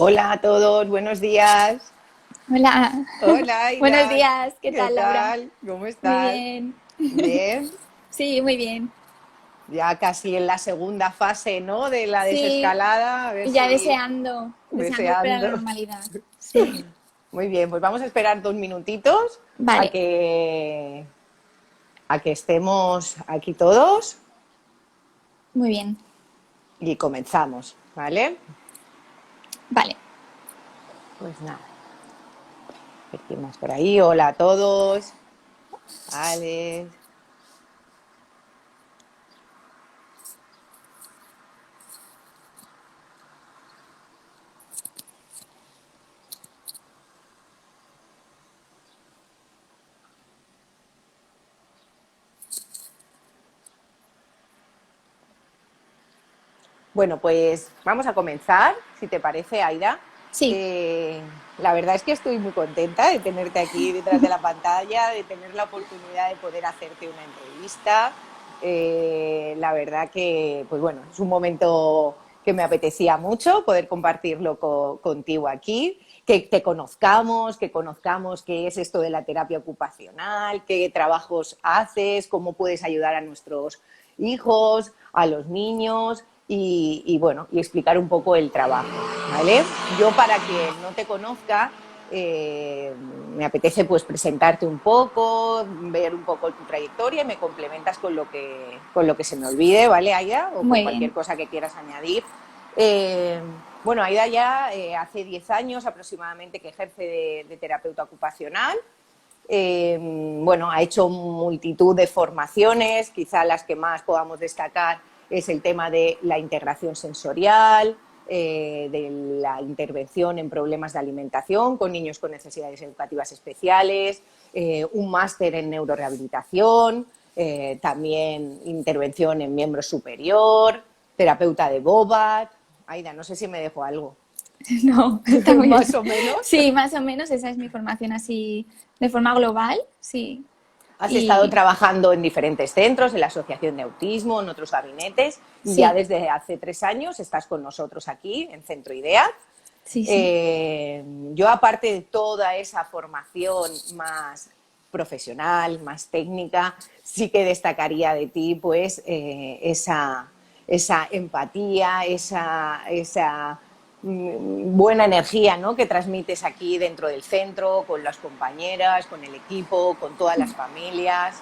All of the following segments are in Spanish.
Hola a todos, buenos días. Hola, Hola, buenos Aida. días, ¿qué ¿Qué tal, Laura? tal? ¿Cómo Muy estás? bien. Bien. Sí, muy bien. Ya casi en la segunda fase, ¿no? De la Sí, desescalada, a ver ya si deseando volver a la deseando. normalidad. Sí, Muy bien, pues vamos a esperar 2 minutitos a vale, que, a que estemos aquí todos muy bien, y comenzamos, ¿vale? vale. Pues nada, a ver quién más por ahí. Hola a todos. Alex. Bueno, pues vamos a comenzar, si te parece, Aida. Sí, La verdad es que estoy muy contenta de tenerte aquí detrás de la pantalla, de tener la oportunidad de poder hacerte una entrevista. La verdad que, pues bueno, es un momento que me apetecía mucho poder compartirlo contigo aquí, que te conozcamos, que conozcamos qué es esto de la terapia ocupacional, qué trabajos haces, cómo puedes ayudar a nuestros hijos, a los niños bueno, y explicar un poco el trabajo, ¿vale? Yo para quien no te conozca, me apetece pues presentarte un poco, ver un poco tu trayectoria y me complementas con lo que se me olvide, ¿vale, Aida? O con muy cualquier bien. cosa que quieras añadir. Eh, bueno, Aida ya hace 10 años aproximadamente que ejerce de terapeuta ocupacional. Bueno, ha hecho multitud de formaciones, quizá las que más podamos destacar es el tema de la integración sensorial, de la intervención en problemas de alimentación con niños con necesidades educativas especiales, un máster en neurorehabilitación, también intervención en miembro superior, terapeuta de Bobat. Aida, no sé si me dejo algo. No, está muy bien. Más o menos. Sí, más o menos esa es mi formación así de forma global, sí. Has estado Y trabajando en diferentes centros, en la Asociación de Autismo, en otros gabinetes, y ya sí, desde hace 3 años estás con nosotros aquí en Centro IDEA. sí, sí. Yo, aparte de toda esa formación más profesional, más técnica, sí que destacaría de ti pues esa empatía, esa buena energía, ¿no?, que transmites aquí dentro del centro, con las compañeras, con el equipo, con todas las familias.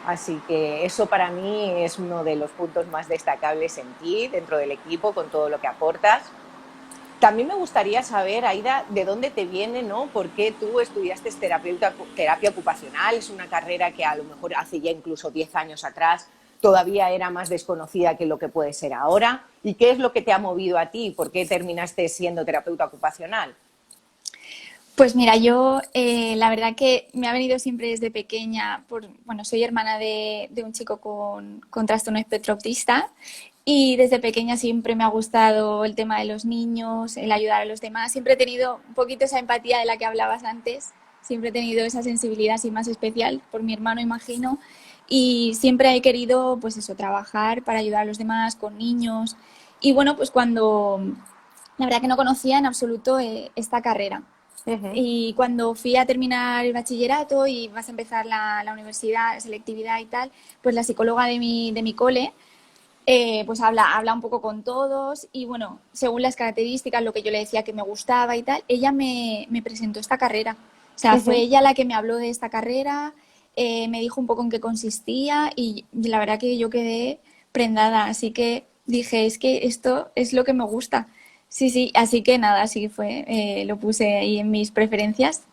Así que eso para mí es uno de los puntos más destacables en ti, dentro del equipo, con todo lo que aportas. También me gustaría saber, Aida, de dónde te viene, ¿no? ¿Por qué tú estudiaste terapia ocupacional? Es una carrera que a lo mejor hace ya incluso 10 años atrás todavía era más desconocida que lo que puede ser ahora. ¿Y qué es lo que te ha movido a ti? ¿Por qué terminaste siendo terapeuta ocupacional? Pues mira, yo la verdad que me ha venido siempre desde pequeña, bueno, soy hermana de un chico con trastorno espectro autista y desde pequeña siempre me ha gustado el tema de los niños, el ayudar a los demás. Siempre he tenido un poquito esa empatía de la que hablabas antes, siempre he tenido esa sensibilidad así más especial por mi hermano, imagino, y siempre he querido, pues eso, trabajar para ayudar a los demás con niños. Y bueno, pues cuando la verdad que no conocía en absoluto esta carrera. Uh -huh. Y cuando fui a terminar el bachillerato y vas a empezar la universidad, selectividad y tal, pues la psicóloga de mi cole pues habla un poco con todos y bueno, según las características, lo que yo le decía que me gustaba y tal, ella me presentó esta carrera. O sea, Uh fue -huh. ella la que me habló de esta carrera, me dijo un poco en qué consistía y la verdad que yo quedé prendada, así que dije, es que esto es lo que me gusta. Sí, sí, así que nada, así fue, lo puse ahí en mis preferencias,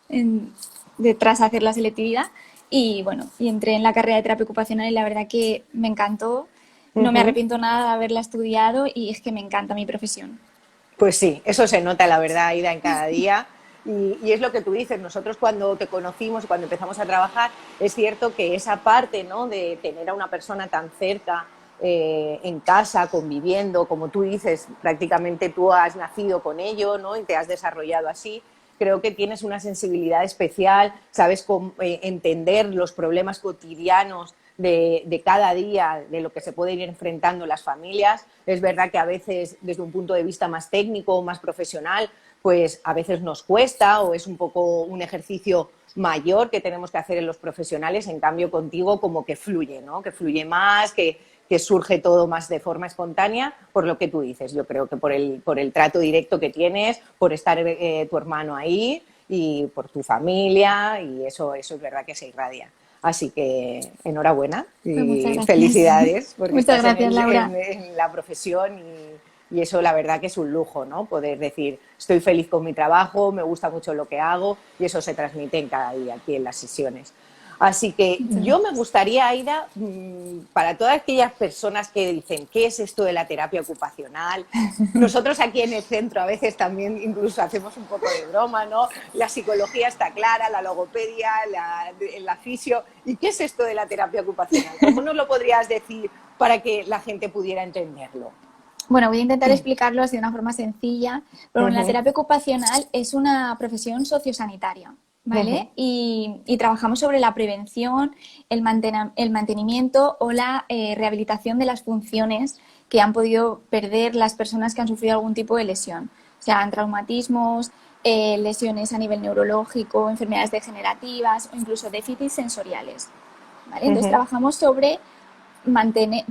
tras hacer la selectividad y bueno, y entré en la carrera de terapia ocupacional y la verdad que me encantó, Uh no me -huh. arrepiento nada de haberla estudiado y es que me encanta mi profesión. Pues sí, eso se nota, la verdad, Aida, en cada día. Y es lo que tú dices, nosotros cuando te conocimos, cuando empezamos a trabajar, es cierto que esa parte, ¿no?, de tener a una persona tan cerca, en casa, conviviendo, como tú dices, prácticamente tú has nacido con ello, ¿no?, y te has desarrollado así. Creo que tienes una sensibilidad especial, sabes entender los problemas cotidianos de cada día, de lo que se pueden ir enfrentando las familias. Es verdad que a veces, desde un punto de vista más técnico o más profesional, pues a veces nos cuesta o es un poco un ejercicio mayor que tenemos que hacer en los profesionales, en cambio contigo como que fluye, ¿no? Que fluye más, que surge todo más de forma espontánea, por lo que tú dices. Yo creo que por el trato directo que tienes, por estar tu hermano ahí y por tu familia, y eso es verdad que se irradia. Así que enhorabuena Pues muchas y gracias. felicidades porque Muchas estás gracias, Laura. en la profesión y eso la verdad que es un lujo, ¿no? Poder decir, estoy feliz con mi trabajo, me gusta mucho lo que hago y eso se transmite en cada día aquí en las sesiones. Así que Muchas yo me gracias. gustaría, Aida, para todas aquellas personas que dicen, ¿qué es esto de la terapia ocupacional? Nosotros aquí en el centro a veces también incluso hacemos un poco de broma, ¿no? La psicología está clara, la logopedia, la fisio. ¿Y qué es esto de la terapia ocupacional? ¿Cómo nos lo podrías decir para que la gente pudiera entenderlo? Bueno, voy a intentar explicarlo así de una forma sencilla, pero bueno, la Ujú, terapia ocupacional es una profesión sociosanitaria, ujú, ¿vale? Y trabajamos sobre la prevención, el mantenimiento o la rehabilitación de las funciones que han podido perder las personas que han sufrido algún tipo de lesión, o sea, traumatismos, lesiones a nivel neurológico, enfermedades degenerativas o incluso déficits sensoriales, ¿vale? Entonces ujú. trabajamos sobre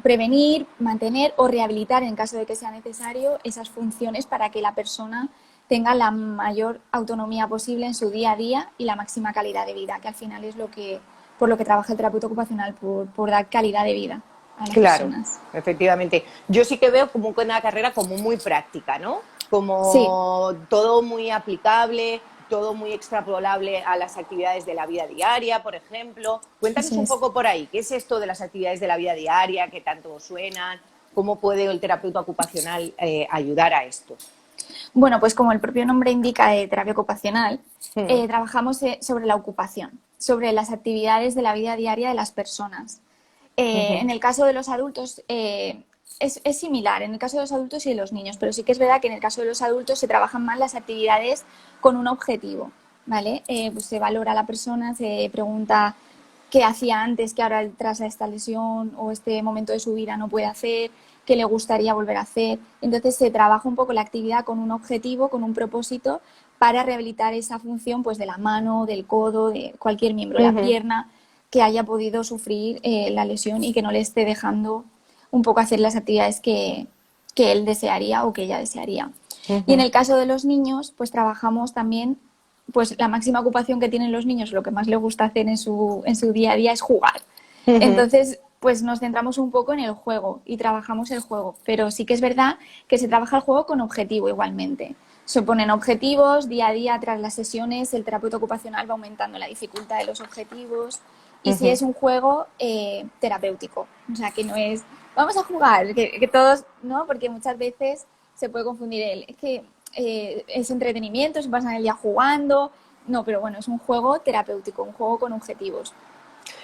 prevenir, mantener o rehabilitar en caso de que sea necesario esas funciones para que la persona tenga la mayor autonomía posible en su día a día y la máxima calidad de vida, que al final es por lo que trabaja el terapeuta ocupacional, por dar calidad de vida a las Claro, personas. efectivamente. Yo sí que veo como una carrera como muy práctica, ¿no? Sí, Como todo muy aplicable, todo muy extrapolable a las actividades de la vida diaria, por ejemplo. eso Cuéntanos un es. poco por ahí, ¿qué es esto de las actividades de la vida diaria, qué tanto suenan? ¿Cómo puede el terapeuta ocupacional ayudar a esto? Bueno, pues como el propio nombre indica de terapia ocupacional, Mm, trabajamos sobre la ocupación, sobre las actividades de la vida diaria de las personas. ujú, En el caso de los adultos es similar, en el caso de los adultos y de los niños, pero sí que es verdad que en el caso de los adultos se trabajan más las actividades con un objetivo, ¿vale? Pues se valora a la persona, se pregunta qué hacía antes que ahora tras esta lesión o este momento de su vida no puede hacer, qué le gustaría volver a hacer. Entonces se trabaja un poco la actividad con un objetivo, con un propósito para rehabilitar esa función pues de la mano, del codo, de cualquier miembro, la ujú, pierna que haya podido sufrir la lesión y que no le esté dejando un poco hacer las actividades que él desearía o que ella desearía. Y en ujú, el caso de los niños, pues trabajamos también, pues la máxima ocupación que tienen los niños, lo que más les gusta hacer en su día a día es jugar. ujú, Entonces, pues nos centramos un poco en el juego y trabajamos el juego, pero sí que es verdad que se trabaja el juego con objetivo igualmente. Se ponen objetivos día a día tras las sesiones, el terapeuta ocupacional va aumentando la dificultad de los objetivos y si ujú. es un juego terapéutico, o sea que no es vamos a jugar, que todos, ¿no? Porque muchas veces se puede confundir es que es entretenimiento, se pasan el día jugando, no, pero bueno, es un juego terapéutico, un juego con objetivos.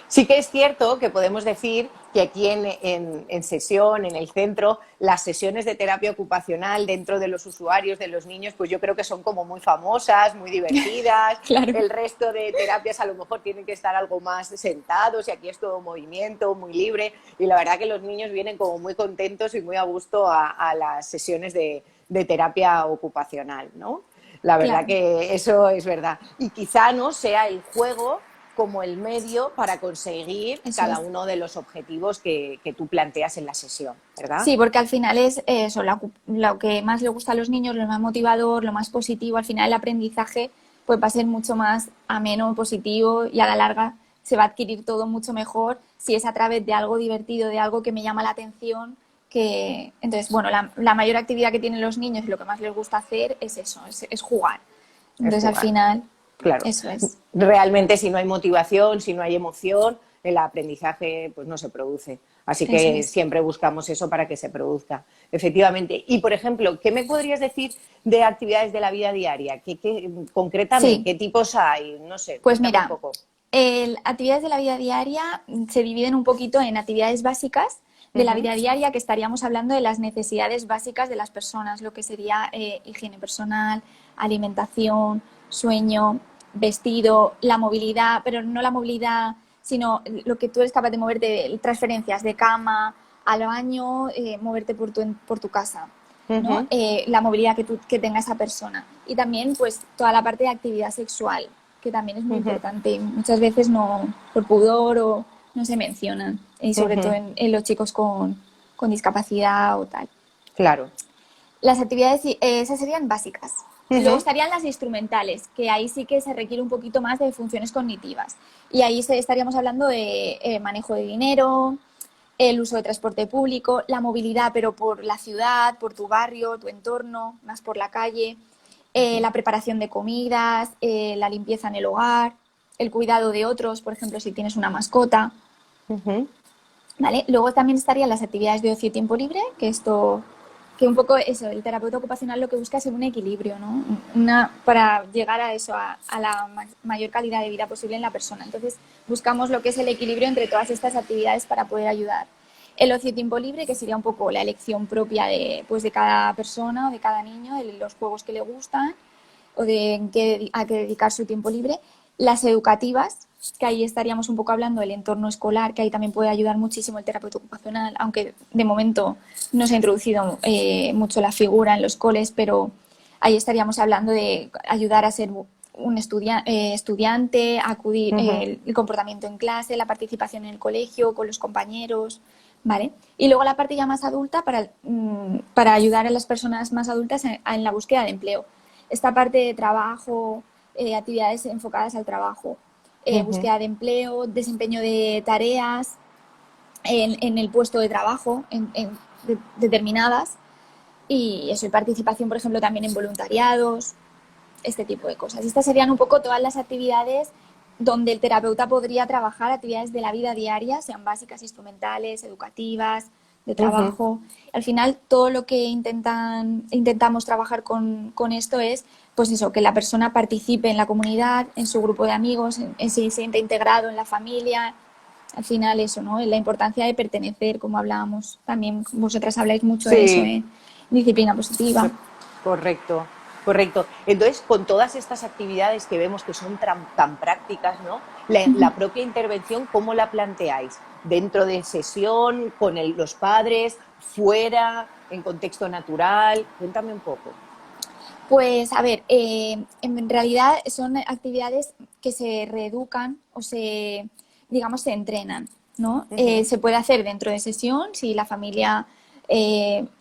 Sí que es cierto que podemos decir que aquí en sesión, en el centro, las sesiones de terapia ocupacional dentro de los usuarios, de los niños, pues yo creo que son como muy famosas, muy divertidas. Claro. El resto de terapias a lo mejor tienen que estar algo más sentados y aquí es todo movimiento, muy libre. Y la verdad que los niños vienen como muy contentos y muy a gusto a las sesiones de terapia ocupacional, ¿no? La verdad Claro, que eso es verdad. Y quizá no sea el juego como el medio para conseguir eso cada es. uno de los objetivos que tú planteas en la sesión, ¿verdad? Sí, porque al final es eso, lo que más le gusta a los niños, lo más motivador, lo más positivo. Al final el aprendizaje pues va a ser mucho más ameno, positivo y a la larga se va a adquirir todo mucho mejor si es a través de algo divertido, de algo que me llama la atención. Que entonces, bueno, la mayor actividad que tienen los niños y lo que más les gusta hacer es eso, es jugar. Es Entonces al jugar, final, claro. eso es. Realmente si no hay motivación, si no hay emoción, el aprendizaje pues no se produce. Así Eso que es. siempre buscamos eso para que se produzca, efectivamente. Y, por ejemplo, ¿qué me podrías decir de actividades de la vida diaria? Concretamente, Sí, qué tipos hay? No sé, pues cuéntame un mira, poco. actividades de la vida diaria se dividen un poquito en actividades básicas de la Ujú, vida diaria, que estaríamos hablando de las necesidades básicas de las personas, lo que sería higiene personal, alimentación, sueño, vestido, la movilidad, pero no la movilidad, sino lo que tú eres capaz de moverte, transferencias de cama al baño, moverte por tu casa. ¿no? La movilidad que tenga esa persona. Y también, pues, toda la parte de actividad sexual, que también es muy importante. Y muchas veces no, por pudor o no se mencionan, y sobre todo en los chicos con discapacidad o tal. Claro. Las actividades, esas serían básicas. Luego estarían las instrumentales, que ahí sí que se requiere un poquito más de funciones cognitivas. Y ahí estaríamos hablando de manejo de dinero, el uso de transporte público, la movilidad, pero por la ciudad, por tu barrio, tu entorno, más por la calle, la preparación de comidas, la limpieza en el hogar, el cuidado de otros, por ejemplo, si tienes una mascota. ¿Vale? Luego también estarían las actividades de ocio y tiempo libre, que un poco eso, el terapeuta ocupacional lo que busca es un equilibrio, ¿no? Para llegar a eso, a la mayor calidad de vida posible en la persona. Entonces, buscamos lo que es el equilibrio entre todas estas actividades para poder ayudar. El ocio y tiempo libre, que sería un poco la elección propia de cada persona o de cada niño, de los juegos que le gustan o de a qué dedicar su tiempo libre. Las educativas, que ahí estaríamos un poco hablando del entorno escolar, que ahí también puede ayudar muchísimo el terapeuta ocupacional, aunque de momento no se ha introducido mucho la figura en los coles, pero ahí estaríamos hablando de ayudar a ser un estudiante, acudir, el comportamiento en clase, la participación en el colegio, con los compañeros, ¿vale? Y luego la parte ya más adulta para ayudar a las personas más adultas en la búsqueda de empleo. Esta parte de trabajo, actividades enfocadas al trabajo, búsqueda de empleo, desempeño de tareas en el puesto de trabajo determinadas y eso, y participación, por ejemplo, también en voluntariados, este tipo de cosas. Estas serían un poco todas las actividades donde el terapeuta podría trabajar actividades de la vida diaria, sean básicas, instrumentales, educativas, de trabajo. Al final, todo lo que intentamos trabajar con esto es, pues eso, que la persona participe en la comunidad, en su grupo de amigos, se sienta integrado en la familia. Al final eso, ¿no? La importancia de pertenecer, como hablábamos. También vosotras habláis mucho de eso, disciplina positiva. Correcto, correcto. Entonces, con todas estas actividades que vemos que son tan prácticas, ¿no? La propia intervención, ¿cómo la planteáis? ¿Dentro de sesión, con los padres, fuera, en contexto natural? Cuéntame un poco. Pues, a ver, en realidad son actividades que se reeducan o digamos, se entrenan, ¿no? Se puede hacer dentro de sesión si la familia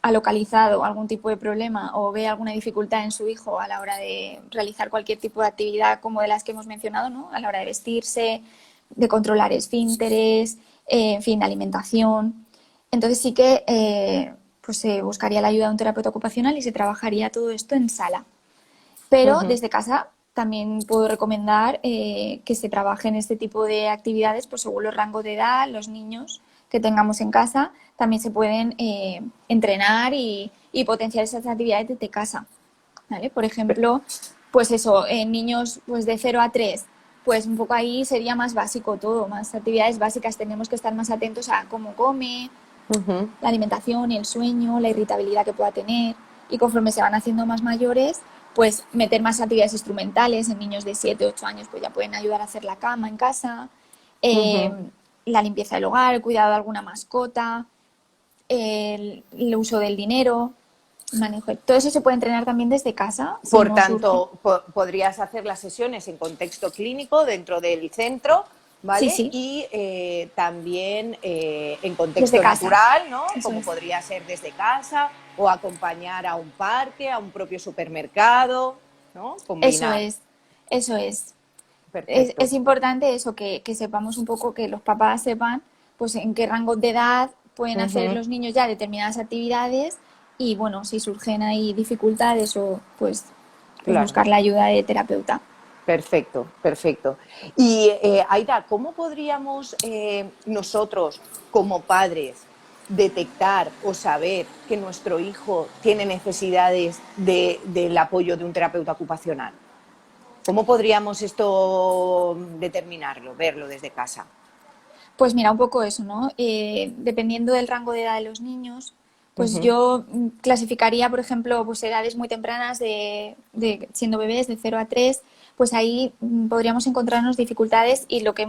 ha localizado algún tipo de problema o ve alguna dificultad en su hijo a la hora de realizar cualquier tipo de actividad como de las que hemos mencionado, ¿no? A la hora de vestirse, de controlar esfínteres, en fin, de alimentación. Entonces sí que pues se buscaría la ayuda de un terapeuta ocupacional y se trabajaría todo esto en sala. Pero desde casa también puedo recomendar que se trabaje en este tipo de actividades pues según los rangos de edad, los niños que tengamos en casa, también se pueden entrenar y potenciar esas actividades desde casa, ¿vale? Por ejemplo, pues eso, en niños pues de 0 a 3, pues un poco ahí sería más básico todo, más actividades básicas, tenemos que estar más atentos a cómo come, la alimentación, el sueño, la irritabilidad que pueda tener, y conforme se van haciendo más mayores, pues meter más actividades instrumentales. En niños de 7, 8 años pues ya pueden ayudar a hacer la cama en casa, la limpieza del hogar, el cuidado de alguna mascota, el uso del dinero, manejo. Todo eso se puede entrenar también desde casa. Por tanto, podrías hacer las sesiones en contexto clínico dentro del centro, ¿vale? Sí. Y también en contexto natural, ¿no? Eso como es. podría ser desde casa o acompañar a un parque, a un propio supermercado, ¿no? Combinar. Eso es. Perfecto. Es importante eso, que sepamos un poco, que los papás sepan pues en qué rango de edad pueden hacer los niños ya determinadas actividades y, bueno, si surgen ahí dificultades o pues Claro. buscar la ayuda de terapeuta. Perfecto, perfecto. Y Aida, ¿cómo podríamos nosotros como padres detectar o saber que nuestro hijo tiene necesidades del apoyo de un terapeuta ocupacional? ¿Cómo podríamos esto determinarlo, verlo desde casa? Pues mira, un poco eso, ¿no? Dependiendo del rango de edad de los niños, pues yo clasificaría, por ejemplo, pues edades muy tempranas siendo bebés de 0 a 3, pues ahí podríamos encontrarnos dificultades y lo que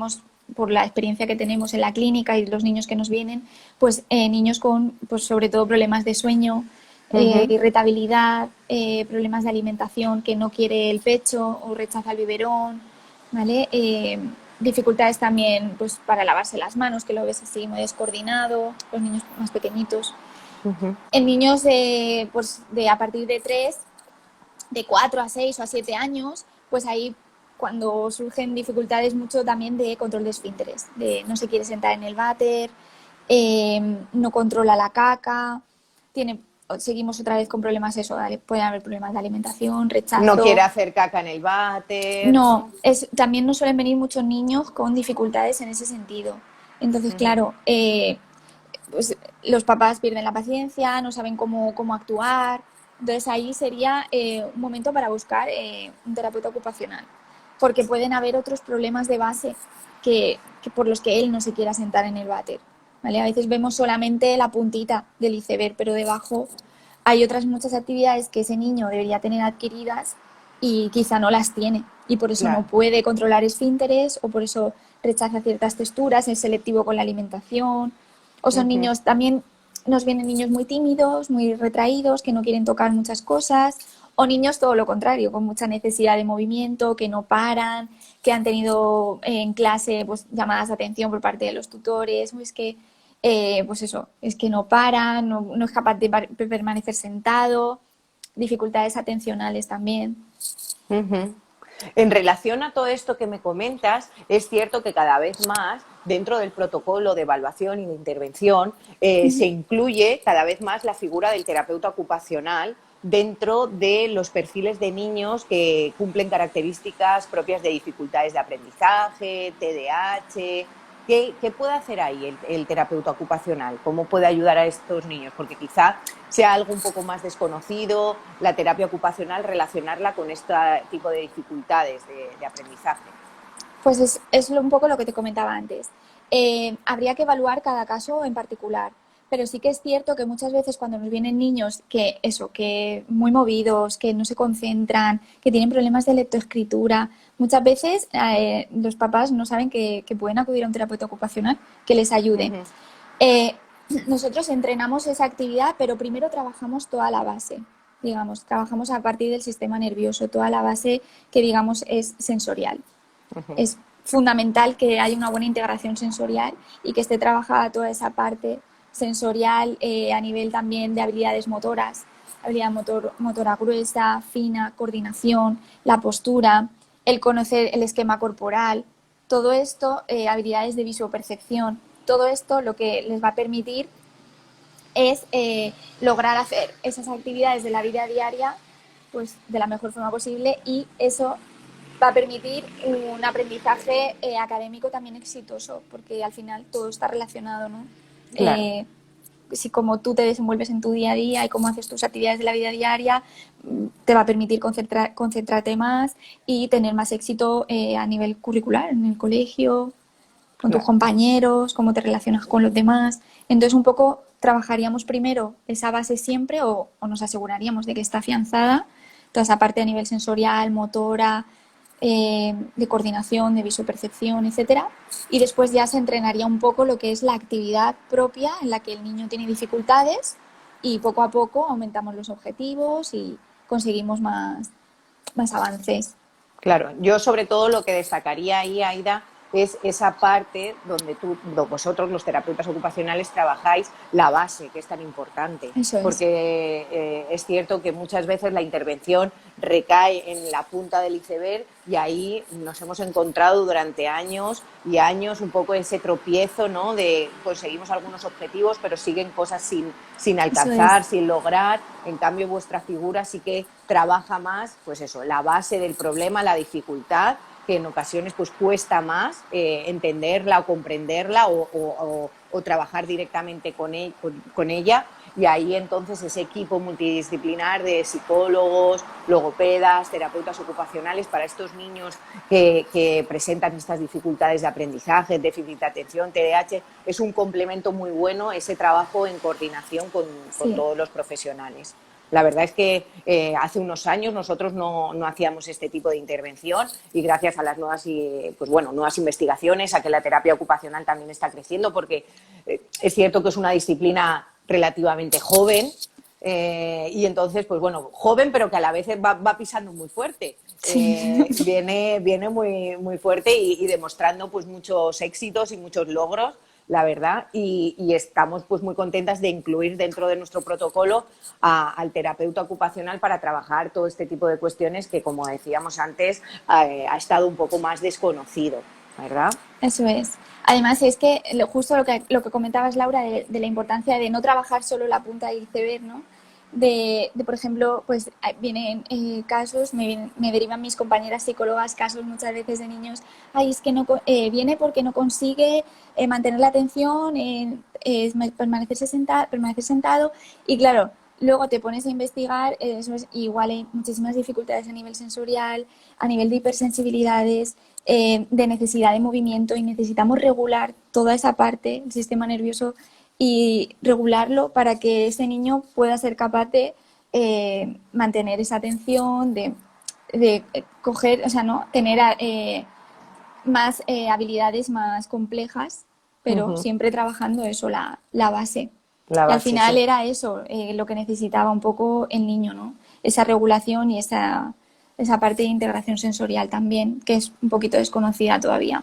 por la experiencia que tenemos en la clínica y los niños que nos vienen, pues niños con, pues sobre todo problemas de sueño, Ujú. irritabilidad, problemas de alimentación, que no quiere el pecho o rechaza el biberón, ¿vale? Dificultades también pues, para lavarse las manos, que lo ves así muy descoordinado, los niños más pequeñitos. Ujú. En niños pues, de a partir de 3 de 4 a 6 o a 7 años, pues ahí cuando surgen dificultades mucho también de control de esfínteres, de no se quiere sentar en el váter, no controla la caca, tiene, seguimos otra vez con problemas eso, pueden haber problemas de alimentación, No quiere rechazo. hacer caca en el váter, No, ¿no? también nos suelen venir muchos niños con dificultades en ese sentido. Entonces, Ujú. claro, pues los papás pierden la paciencia, no saben cómo actuar. Entonces ahí sería un momento para buscar un terapeuta ocupacional, porque pueden haber otros problemas de base que por los que él no se quiera sentar en el váter. ¿Vale? A veces vemos solamente la puntita del iceberg, pero debajo hay otras muchas actividades que ese niño debería tener adquiridas y quizá no las tiene. Y por eso no Claro. puede controlar esfínteres o por eso rechaza ciertas texturas, es selectivo con la alimentación. O son Ujú. niños, también nos vienen niños muy tímidos, muy retraídos, que no quieren tocar muchas cosas. O niños todo lo contrario, con mucha necesidad de movimiento, que no paran, que han tenido en clase pues, llamadas de atención por parte de los tutores. O es que, pues eso, es que no paran, no es capaz de permanecer sentado. Dificultades atencionales también. Ujú. En relación a todo esto que me comentas, es cierto que cada vez más dentro del protocolo de evaluación y de intervención se incluye cada vez más la figura del terapeuta ocupacional dentro de los perfiles de niños que cumplen características propias de dificultades de aprendizaje, TDAH. ¿Qué puede hacer ahí el terapeuta ocupacional? ¿Cómo puede ayudar a estos niños? Porque quizá sea algo un poco más desconocido, la terapia ocupacional, relacionarla con este tipo de dificultades de aprendizaje. Pues es un poco lo que te comentaba antes. Habría que evaluar cada caso en particular, pero sí que es cierto que muchas veces cuando nos vienen niños que muy movidos, que no se concentran, que tienen problemas de lectoescritura, muchas veces los papás no saben que pueden acudir a un terapeuta ocupacional que les ayude. Ujú. Eh, Nosotros entrenamos esa actividad, pero primero trabajamos toda la base, digamos, trabajamos a partir del sistema nervioso, toda la base que digamos es sensorial. Ujú. Es fundamental que haya una buena integración sensorial y que esté trabajada toda esa parte sensorial a nivel también de habilidades motoras, motora gruesa, fina, coordinación, la postura, el conocer el esquema corporal, todo esto, habilidades de visopercepción, todo esto lo que les va a permitir es lograr hacer esas actividades de la vida diaria pues de la mejor forma posible y eso va a permitir un aprendizaje académico también exitoso, porque al final todo está relacionado, ¿no? Claro. Si como tú te desenvuelves en tu día a día y cómo haces tus actividades de la vida diaria, te va a permitir concentrarte más y tener más éxito a nivel curricular, en el colegio, con tus Claro. compañeros, cómo te relacionas con los demás. Entonces, un poco trabajaríamos primero esa base siempre o nos aseguraríamos de que está afianzada, toda esa parte a nivel sensorial, motora, de coordinación, de visopercepción, etcétera. Y después ya se entrenaría un poco lo que es la actividad propia en la que el niño tiene dificultades y poco a poco aumentamos los objetivos y conseguimos más avances. Claro, yo sobre todo lo que destacaría ahí, Aida, es esa parte donde vosotros, los terapeutas ocupacionales, trabajáis la base, que es tan importante, Eso es. porque es cierto que muchas veces la intervención recae en la punta del iceberg y ahí nos hemos encontrado durante años y años un poco ese tropiezo, ¿no? De conseguimos algunos objetivos, pero siguen cosas sin Eso alcanzar, es. sin lograr. En cambio, vuestra figura sí que trabaja más, pues eso, la base del problema, la dificultad, que en ocasiones pues cuesta más entenderla o comprenderla o trabajar directamente con ella, y ahí entonces ese equipo multidisciplinar de psicólogos, logopedas, terapeutas ocupacionales para estos niños que presentan estas dificultades de aprendizaje, déficit de atención, TDAH, es un complemento muy bueno ese trabajo en coordinación con Sí. todos los profesionales. La verdad es que hace unos años nosotros no hacíamos este tipo de intervención y gracias a las nuevas investigaciones, a que la terapia ocupacional también está creciendo, porque es cierto que es una disciplina relativamente joven, y entonces, pues bueno, joven, pero que a la vez va pisando muy fuerte. Sí. Viene muy, muy fuerte y demostrando pues muchos éxitos y muchos logros, la verdad, y estamos pues muy contentas de incluir dentro de nuestro protocolo al terapeuta ocupacional para trabajar todo este tipo de cuestiones que, como decíamos antes, ha estado un poco más desconocido, ¿verdad? Eso es. Además, es que justo lo que comentabas, Laura, de la importancia de no trabajar solo la punta del iceberg, ¿no? Por ejemplo, pues vienen casos, me derivan mis compañeras psicólogas casos muchas veces de niños, ay, es que no viene porque no consigue mantener la atención, permanecer sentado, y claro, luego te pones a investigar, eso es igual, hay muchísimas dificultades a nivel sensorial, a nivel de hipersensibilidades, de necesidad de movimiento, y necesitamos regular toda esa parte, el sistema nervioso, y regularlo para que ese niño pueda ser capaz de mantener esa atención, de coger, o sea, ¿no? Tener más habilidades más complejas, pero Uh-huh. siempre trabajando eso, la base. La Y al base, final sí. era eso lo que necesitaba un poco el niño, ¿no? Esa regulación y esa parte de integración sensorial también, que es un poquito desconocida todavía.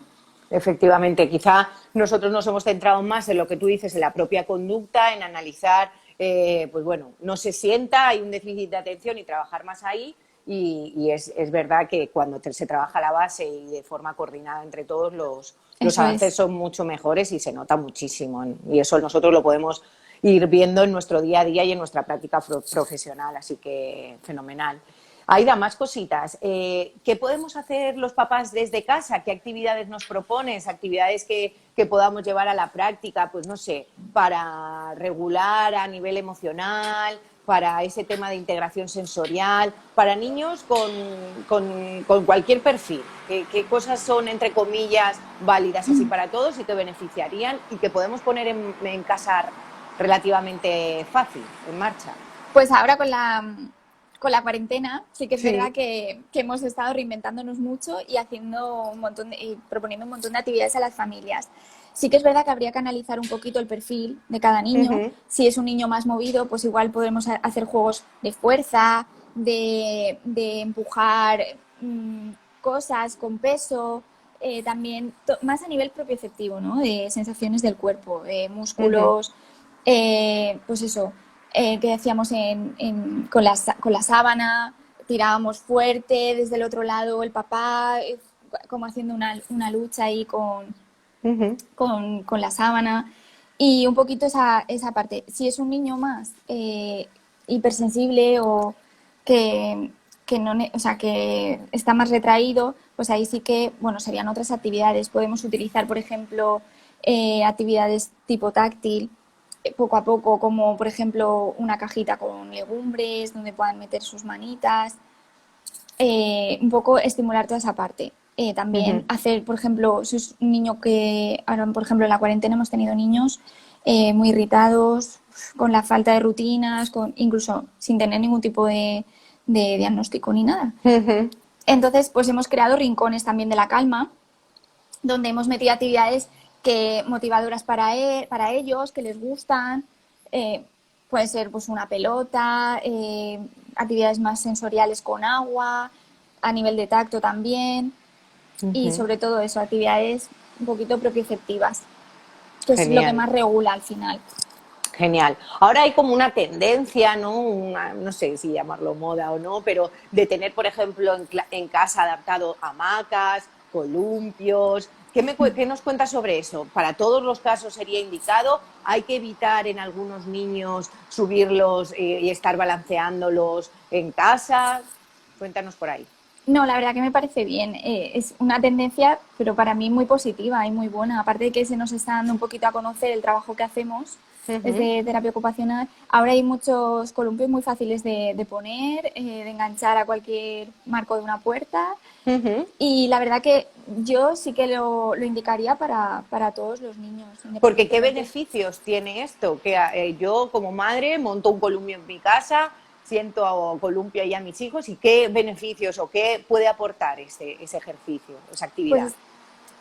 Efectivamente, quizá nosotros nos hemos centrado más en lo que tú dices, en la propia conducta, en analizar, pues bueno, no se sienta, hay un déficit de atención y trabajar más ahí. Y es verdad que cuando se trabaja la base y de forma coordinada entre todos, los Eso avances es. son mucho mejores y se nota muchísimo. Y eso nosotros lo podemos ir viendo en nuestro día a día y en nuestra práctica profesional, así que fenomenal. Aida, más cositas. ¿Qué podemos hacer los papás desde casa? ¿Qué actividades nos propones? Actividades que podamos llevar a la práctica, pues no sé, para regular a nivel emocional, para ese tema de integración sensorial, para niños con cualquier perfil. ¿Qué cosas son, entre comillas, válidas así para todos y que beneficiarían y que podemos poner en casa relativamente fácil, en marcha? Pues ahora con la cuarentena sí que es verdad Sí. que hemos estado reinventándonos mucho y haciendo y proponiendo un montón de actividades a las familias. Sí que es verdad que habría que analizar un poquito el perfil de cada niño. Uh-huh. Si es un niño más movido, pues igual podremos hacer juegos de fuerza, de empujar cosas con peso, también más a nivel propioceptivo, ¿no? De sensaciones del cuerpo, Uh-huh. músculos, pues eso, que hacíamos con la sábana, tirábamos fuerte, desde el otro lado el papá, como haciendo una lucha ahí Uh-huh. con la sábana, y un poquito esa parte. Si es un niño más hipersensible o que no, o sea, que está más retraído, pues ahí sí que, bueno, serían otras actividades. Podemos utilizar, por ejemplo, actividades tipo táctil, poco a poco, como por ejemplo una cajita con legumbres donde puedan meter sus manitas, un poco estimular toda esa parte. También Uh-huh. hacer, por ejemplo, si es un niño que, ahora por ejemplo en la cuarentena hemos tenido niños muy irritados, con la falta de rutinas, incluso sin tener ningún tipo de diagnóstico ni nada. Uh-huh. Entonces, pues hemos creado rincones también de la calma, donde hemos metido actividades motivadoras para ellos, que les gustan. Eh, Puede ser pues una pelota, actividades más sensoriales con agua, a nivel de tacto también, y Uh-huh. sobre todo eso, actividades un poquito propioceptivas, que es lo que Genial. más regula al final. Genial. Ahora hay como una tendencia, ¿no? No sé si llamarlo moda o no, pero de tener, por ejemplo, en casa adaptado hamacas, columpios. ¿Qué nos cuentas sobre eso? ¿Para todos los casos sería indicado? ¿Hay que evitar en algunos niños subirlos y estar balanceándolos en casa? Cuéntanos por ahí. No, la verdad que me parece bien. Es una tendencia, pero para mí muy positiva y muy buena. Aparte de que se nos está dando un poquito a conocer el trabajo que hacemos Uh-huh. desde terapia ocupacional. Ahora hay muchos columpios muy fáciles de poner, de enganchar a cualquier marco de una puerta. Uh-huh. Y la verdad que yo sí que lo indicaría para todos los niños, Porque ¿qué independientemente. beneficios tiene esto? Que yo como madre monto un columpio en mi casa, siento a columpio ahí a mis hijos y qué beneficios o qué puede aportar ese ejercicio, esa actividad. Pues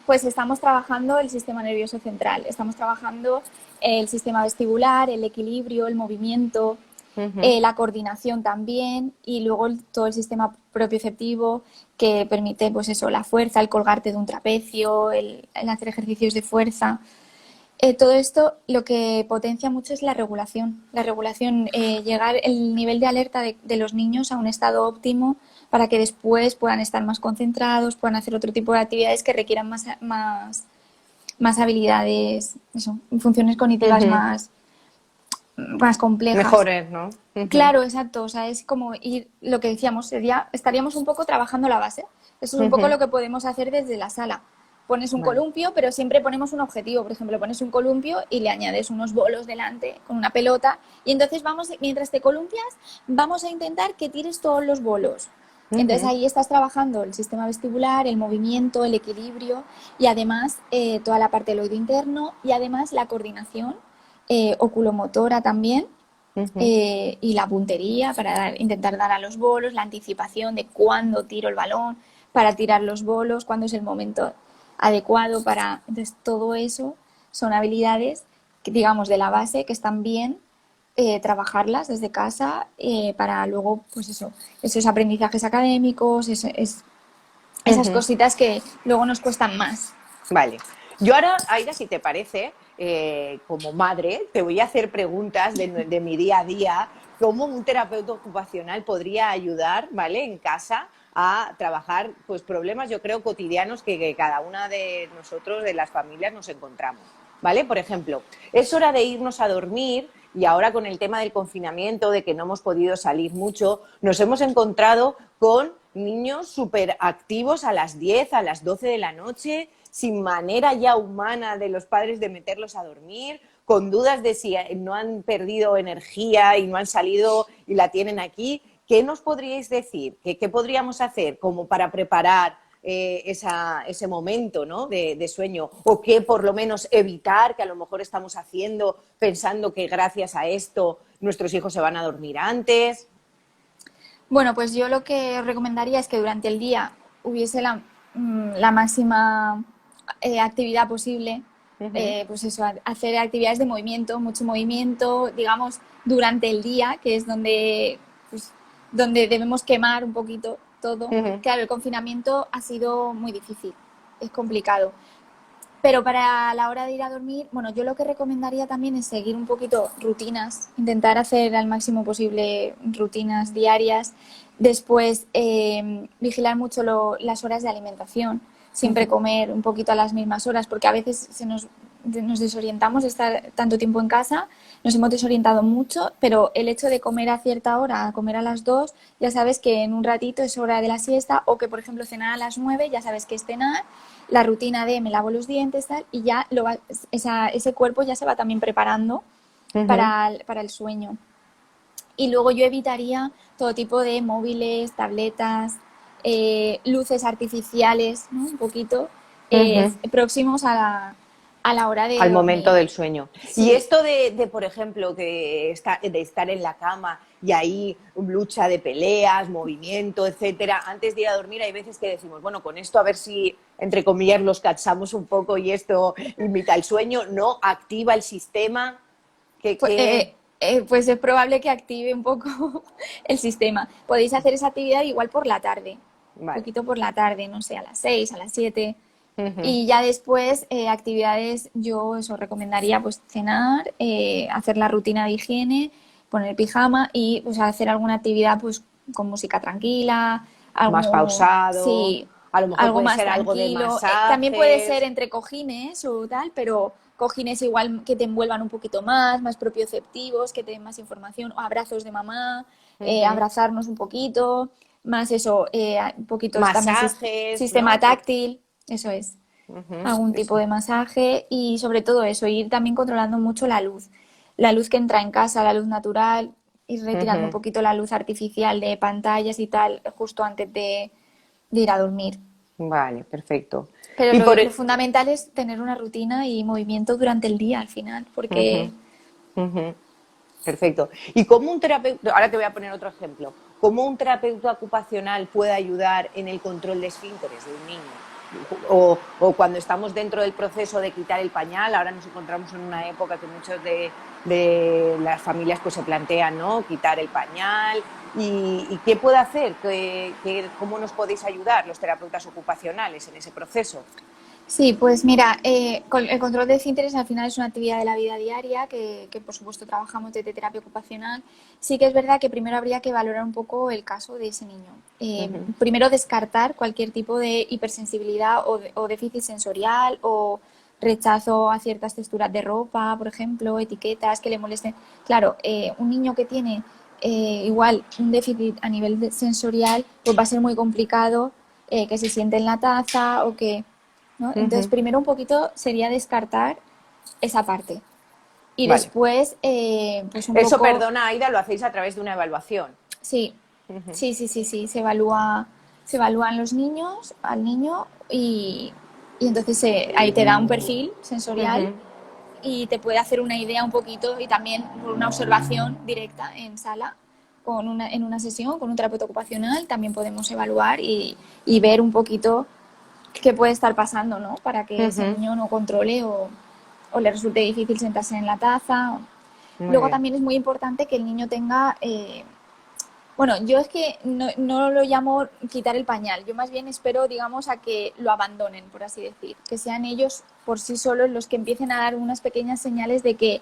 Pues estamos trabajando el sistema nervioso central, estamos trabajando el sistema vestibular, el equilibrio, el movimiento. la coordinación también y luego todo el sistema propioceptivo que permite, pues eso, la fuerza, el colgarte de un trapecio, el hacer ejercicios de fuerza. Todo esto lo que potencia mucho es la regulación. La regulación, llegar el nivel de alerta de los niños a un estado óptimo para que después puedan estar más concentrados, puedan hacer otro tipo de actividades que requieran más habilidades, eso, funciones cognitivas más complejas. Mejores, ¿no? Claro, exacto. O sea, es como ir, lo que decíamos, estaríamos un poco trabajando la base. Eso es un poco lo que podemos hacer desde la sala. Pones un Vale. columpio, pero siempre ponemos un objetivo. Por ejemplo, pones un columpio y le añades unos bolos delante con una pelota. Y entonces mientras te columpias, vamos a intentar que tires todos los bolos. Entonces ahí estás trabajando el sistema vestibular, el movimiento, el equilibrio y además toda la parte del oído interno y además la coordinación oculomotora también. Y la puntería para intentar dar a los bolos, la anticipación de cuándo tiro el balón para tirar los bolos, cuándo es el momento adecuado para... Entonces, todo eso son habilidades, que, digamos, de la base que están bien trabajarlas desde casa para luego, pues eso, esos aprendizajes académicos, esas cositas que luego nos cuestan más. Vale. Yo ahora, Aira, si te parece, como madre, te voy a hacer preguntas de mi día a día, cómo un terapeuta ocupacional podría ayudar, ¿vale?, en casa a trabajar pues problemas, yo creo, cotidianos que cada una de nosotros, de las familias, nos encontramos, ¿vale? Por ejemplo, es hora de irnos a dormir y ahora con el tema del confinamiento, de que no hemos podido salir mucho, nos hemos encontrado con niños súper activos a las 10, a las 12 de la noche, sin manera ya humana de los padres de meterlos a dormir, con dudas de si no han perdido energía y no han salido y la tienen aquí. ¿Qué nos podríais decir? ¿Qué podríamos hacer como para preparar ese momento, ¿no?, de sueño? ¿O qué por lo menos evitar, que a lo mejor estamos haciendo pensando que gracias a esto nuestros hijos se van a dormir antes? Bueno, pues yo lo que os recomendaría es que durante el día hubiese la máxima actividad posible. Pues eso, hacer actividades de movimiento, mucho movimiento, digamos, durante el día, que es pues, donde debemos quemar un poquito todo. Claro, el confinamiento ha sido muy difícil, es complicado. Pero para la hora de ir a dormir, bueno, yo lo que recomendaría también es seguir un poquito rutinas, intentar hacer al máximo posible rutinas diarias. Después, vigilar mucho las horas de alimentación, siempre comer un poquito a las mismas horas, porque a veces nos desorientamos de estar tanto tiempo en casa, nos hemos desorientado mucho, pero el hecho de comer a cierta hora, comer a las 2, ya sabes que en un ratito es hora de la siesta, o que, por ejemplo, cenar a las 9, ya sabes que es cenar, la rutina de me lavo los dientes, tal, y ya ese cuerpo ya se va también preparando para el sueño. Y luego yo evitaría todo tipo de móviles, tabletas, luces artificiales, ¿no?, un poquito próximos a la hora de Al dormir. momento del sueño. Sí. Y esto por ejemplo, de estar en la cama y ahí lucha de peleas, movimiento, etcétera, antes de ir a dormir hay veces que decimos, bueno, con esto a ver si, entre comillas, los cachamos un poco y esto imita el sueño, no activa el sistema. Pues es probable que active un poco el sistema. Podéis hacer esa actividad igual por la tarde, un Vale. poquito por la tarde, no sé, a las 6, a las 7. Y ya después, actividades, yo os recomendaría pues cenar, hacer la rutina de higiene, poner pijama y pues hacer alguna actividad pues con música tranquila, Más pausado, sí, a lo mejor algo puede más ser algo de tranquilo. También puede ser masajes. entre cojines o tal, pero cojines igual que te envuelvan un poquito más propioceptivos, que te den más información, o abrazos de mamá, abrazarnos un poquito, más eso, un poquito también Masajes, sistema ¿no? táctil, eso es, algún tipo Eso. de masaje y sobre todo eso, ir también controlando mucho la luz que entra en casa, la luz natural, ir retirando un poquito la luz artificial de pantallas y tal justo antes de ir a dormir. Vale, perfecto. Pero Y lo fundamental es tener una rutina y movimiento durante el día al final, porque... Ujú. Perfecto. ¿Y cómo un terapeuta, ahora te voy a poner otro ejemplo, cómo un terapeuta ocupacional puede ayudar en el control de esfínteres de un niño? o cuando estamos dentro del proceso de quitar el pañal, ahora nos encontramos en una época que muchos de las familias pues se plantean, ¿no? Quitar el pañal. ¿Y qué puede hacer? ¿Cómo nos podéis ayudar los terapeutas ocupacionales en ese proceso? Sí, pues mira, el control de esfínteres al final es una actividad de la vida diaria que por supuesto trabajamos desde terapia ocupacional. Sí que es verdad que primero habría que valorar un poco el caso de ese niño. Uh-huh. Primero descartar cualquier tipo de hipersensibilidad o déficit sensorial o rechazo a ciertas texturas de ropa, por ejemplo, etiquetas que le molesten. Claro, un niño que tiene igual un déficit a nivel sensorial, pues va a ser muy complicado que se siente en la taza o que... ¿no? Entonces, Uh-huh. primero un poquito sería descartar esa parte. Y Vale. después, pues un Eso, poco, perdona, Aida, lo hacéis a través de una evaluación. sí, Uh-huh. sí, se evalúan los niños, al niño, y entonces ahí te da un perfil sensorial Uh-huh. y te puede hacer una idea un poquito y también por una observación directa en sala. En una sesión con un terapeuta ocupacional también podemos evaluar y ver un poquito qué puede estar pasando, ¿no? Para que ese Uh-huh. niño no controle o le resulte difícil sentarse en la taza. Muy Luego bien. también es muy importante que el niño tenga, bueno, yo es que no lo llamo quitar el pañal, yo más bien espero, digamos, a que lo abandonen, por así decir, que sean ellos por sí solos los que empiecen a dar unas pequeñas señales de que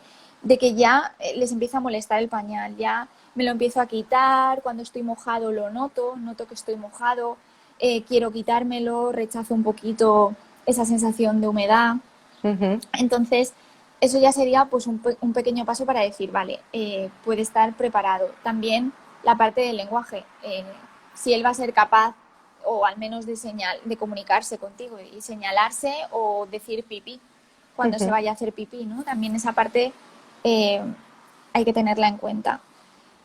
ya les empieza a molestar el pañal, ya me lo empiezo a quitar, cuando estoy mojado lo noto, noto que estoy mojado, quiero quitármelo, rechazo un poquito esa sensación de humedad. Uh-huh. Entonces, eso ya sería pues un pequeño paso para decir, vale, puede estar preparado. También la parte del lenguaje, si él va a ser capaz o al menos de comunicarse contigo y señalarse o decir pipí cuando se Uh-huh. vaya a hacer pipí, ¿no? También esa parte eh, hay que tenerla en cuenta.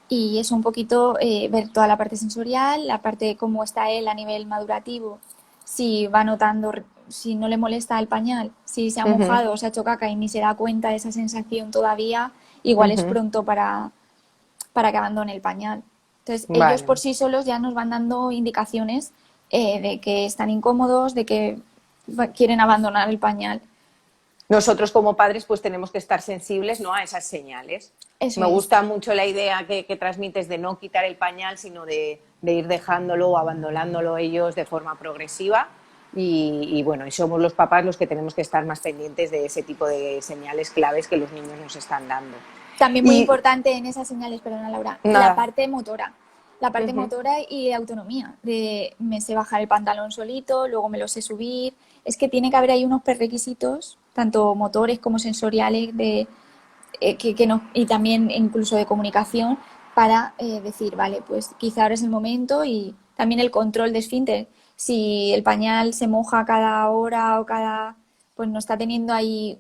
Y es un poquito ver toda la parte sensorial, la parte de cómo está él a nivel madurativo, si va notando, si no le molesta el pañal, si se ha Uh-huh. mojado o se ha hecho caca y ni se da cuenta de esa sensación todavía, igual es Uh-huh. pronto para que abandone el pañal. Entonces, ellos por Vale. sí solos ya nos van dando indicaciones de que están incómodos, de que quieren abandonar el pañal. Nosotros como padres pues tenemos que estar sensibles, ¿no?, a esas señales. Eso Me es. gusta mucho la idea que transmites de no quitar el pañal, sino de ir dejándolo o abandonándolo ellos de forma progresiva. Bueno, y somos los papás los que tenemos que estar más pendientes de ese tipo de señales claves que los niños nos están dando. También muy Y importante en esas señales, perdona Laura, la nada. parte motora. La parte Uh-huh. motora y de autonomía, de me sé bajar el pantalón solito, luego me lo sé subir. Es que tiene que haber ahí unos prerequisitos, tanto motores como sensoriales, que no, y también incluso de comunicación, para decir, vale, pues quizá ahora es el momento y también el control de esfínter. Si el pañal se moja cada hora o cada, pues no está teniendo ahí,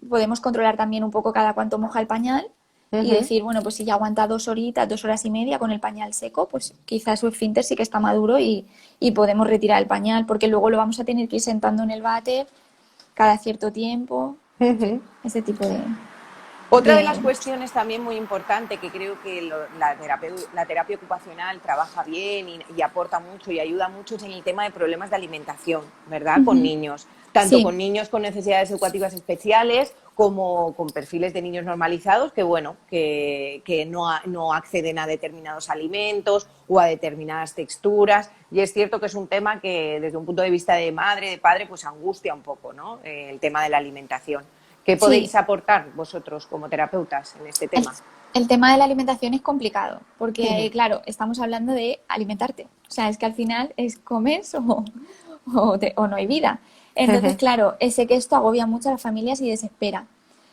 podemos controlar también un poco cada cuánto moja el pañal y Uh-huh. decir, bueno, pues si ya aguanta 2 horitas, 2 horas y media con el pañal seco, pues quizás su esfínter sí que está maduro y podemos retirar el pañal, porque luego lo vamos a tener que ir sentando en el váter cada cierto tiempo, en fin, Uh-huh. ese tipo Otra de las de... cuestiones también muy importante que creo que la terapia ocupacional trabaja bien y aporta mucho y ayuda mucho es en el tema de problemas de alimentación, ¿verdad? Con Ujú. niños, tanto Sí, con niños con necesidades educativas especiales como con perfiles de niños normalizados que, bueno, que no acceden a determinados alimentos o a determinadas texturas. Y es cierto que es un tema que desde un punto de vista de madre, de padre, pues angustia un poco, ¿no? El tema de la alimentación. ¿Qué sí. podéis aportar vosotros como terapeutas en este El, tema? el tema de la alimentación es complicado, porque Ujú. claro, estamos hablando de alimentarte. O sea, es que al final es comes o no hay vida. Entonces, Ujú. claro, sé que esto agobia mucho a las familias y desespera.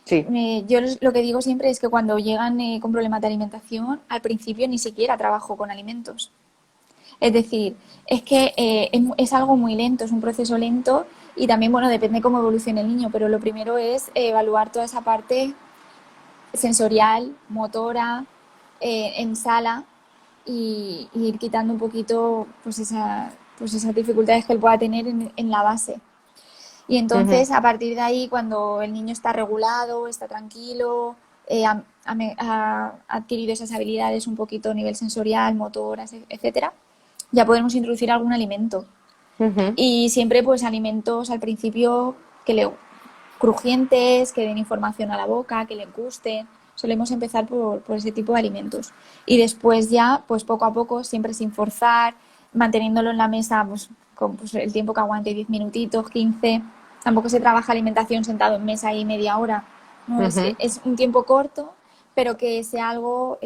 Sí. Yo lo que digo siempre es que cuando llegan con problemas de alimentación, al principio ni siquiera trabajo con alimentos. Es decir, es que es algo muy lento, es un proceso lento y también, bueno, depende cómo evolucione el niño, pero lo primero es evaluar toda esa parte sensorial, motora, en sala y ir quitando un poquito pues esas dificultades que él pueda tener en la base. Y Ujú. entonces, a partir de ahí, cuando el niño está regulado, está tranquilo, ha adquirido esas habilidades un poquito a nivel sensorial, motoras, etcétera, ya podemos introducir algún alimento. Ujú. Y siempre pues alimentos al principio que le crujientes, que den información a la boca, que le gusten. Solemos empezar por ese tipo de alimentos. Y después ya, pues poco a poco, siempre sin forzar, manteniéndolo en la mesa pues, con pues, el tiempo que aguante, 10 minutitos, 15. Tampoco se trabaja alimentación sentado en mesa ahí media hora. No, Ujú. es un tiempo corto, pero que sea algo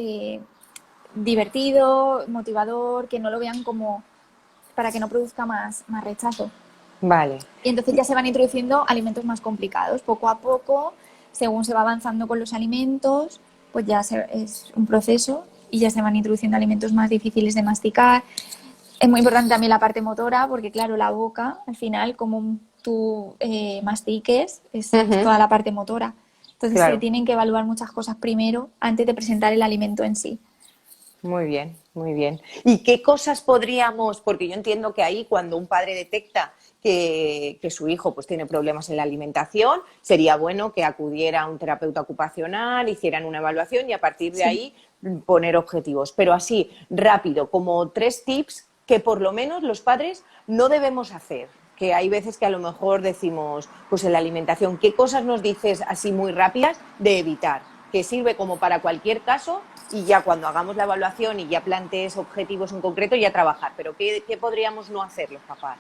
divertido, motivador, que no lo vean como para que no produzca más rechazo. Vale. Y entonces ya se van introduciendo alimentos más complicados. Poco a poco, según se va avanzando con los alimentos, pues ya es un proceso y ya se van introduciendo alimentos más difíciles de masticar. Es muy importante también la parte motora, porque claro, la boca, al final, como tú mastiques, es Ujú. toda la parte motora. Entonces se Claro. tienen que evaluar muchas cosas primero antes de presentar el alimento en sí. Muy bien, muy bien. ¿Y qué cosas podríamos, porque yo entiendo que ahí cuando un padre detecta que su hijo pues tiene problemas en la alimentación, sería bueno que acudiera a un terapeuta ocupacional, hicieran una evaluación y a partir de Sí. ahí poner objetivos. Pero así, rápido, como 3 tips que por lo menos los padres no debemos hacer. Que hay veces que a lo mejor decimos, pues en la alimentación, ¿qué cosas nos dices así muy rápidas de evitar? Que sirve como para cualquier caso y ya cuando hagamos la evaluación y ya plantees objetivos en concreto, ya trabajar. Pero ¿qué podríamos no hacer los papás?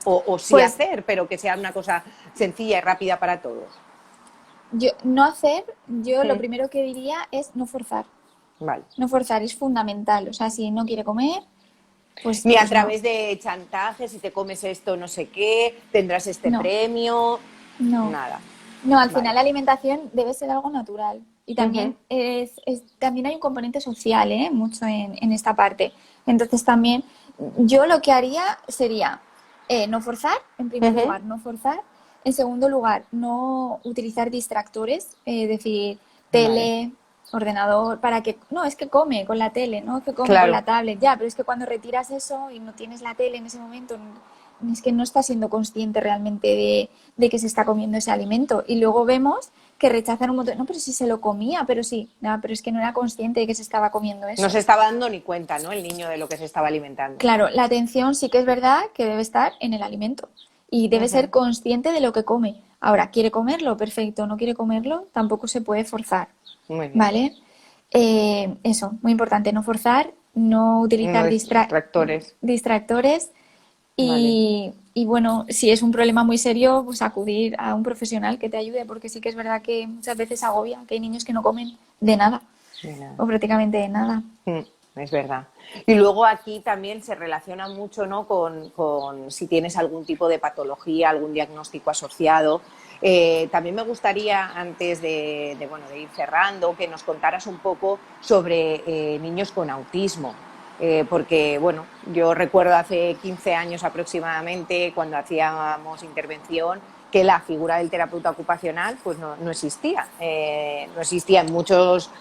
O sí Pues hacer, pero que sea una cosa sencilla y rápida para todos. yo lo Mm. primero que diría es no forzar. Vale. No forzar es fundamental. O sea, si no quiere comer, pues, Ni a pues no. través de chantajes, si te comes esto, no sé qué, tendrás este No, premio, no. nada. No, al final Vale. la alimentación debe ser algo natural. Y Ujú. también, también hay un componente social, ¿eh? Mucho en esta parte. Entonces también yo lo que haría sería no forzar, en primer Ujú. lugar, no forzar. En segundo lugar, no utilizar distractores, es decir, Vale. tele, ordenador, para que, no, es que come con la tele, no, es que come con Claro. la tablet, ya, pero es que cuando retiras eso y no tienes la tele en ese momento, es que no estás siendo consciente realmente de que se está comiendo ese alimento. Y luego vemos que rechazan un montón, no, pero si se lo comía, pero sí, no, pero es que no era consciente de que se estaba comiendo No eso. se estaba dando ni cuenta, ¿no? El niño de lo que se estaba alimentando. Claro, la atención sí que es verdad que debe estar en el alimento y debe ser Ujú. consciente de lo que come. Ahora, ¿quiere comerlo? Perfecto, ¿no quiere comerlo? Tampoco se puede forzar, Muy bien. ¿vale? Eso, muy importante, no forzar, no No utilizar distractores. distractores Vale. y bueno, si es un problema muy serio, pues acudir a un profesional que te ayude, porque sí que es verdad que muchas veces agobia, que hay niños que no comen de nada De nada. o prácticamente de nada. Mm, es verdad. Y luego aquí también se relaciona mucho, ¿no? Con si tienes algún tipo de patología, algún diagnóstico asociado. También me gustaría, antes bueno, de ir cerrando, que nos contaras un poco sobre niños con autismo. Porque, bueno, yo recuerdo hace 15 años aproximadamente, cuando hacíamos intervención, que la figura del terapeuta ocupacional pues no existía. No existía en muchos